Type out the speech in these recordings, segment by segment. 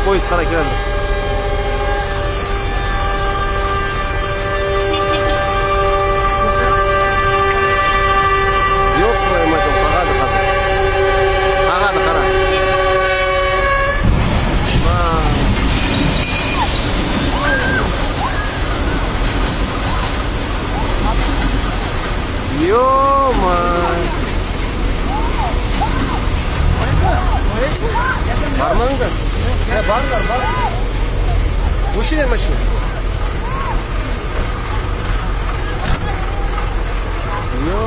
Polis tarafı. Yok koyamadım. Karadı kazı. Karadı kara. Yo man. Parmağın da. He var. Maşine. Yo.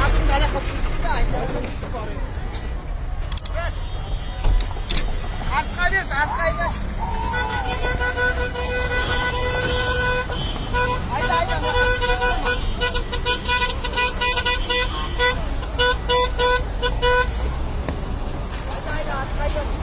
Aslında alakasız da aynı. Arkaya geç. Haydi. Arkaya geç.